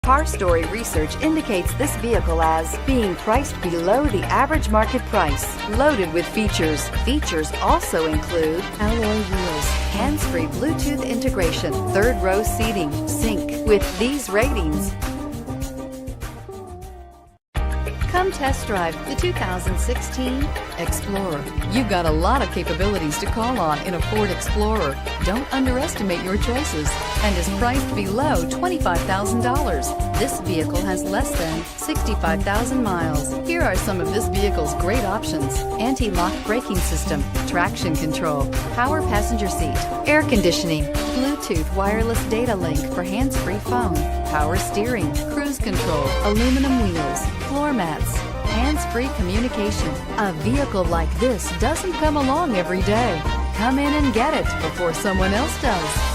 Car Story research indicates this vehicle as being priced below the average market price. Loaded with features. Features also include alloy wheels, hands-free Bluetooth integration, third row seating, sync. With these ratings, come test drive the 2016 Explorer. You've got a lot of capabilities to call on in a Ford Explorer. Don't underestimate your choices and is priced below $25,000. This vehicle has less than 65,000 miles. Here are some of this vehicle's great options: anti-lock braking system, traction control, power passenger seat, air conditioning, Bluetooth wireless data link for hands-free phone, power steering, cruise control, aluminum wheels, floor mats, hands-free communication. A vehicle like this doesn't come along every day. Come in and get it before someone else does.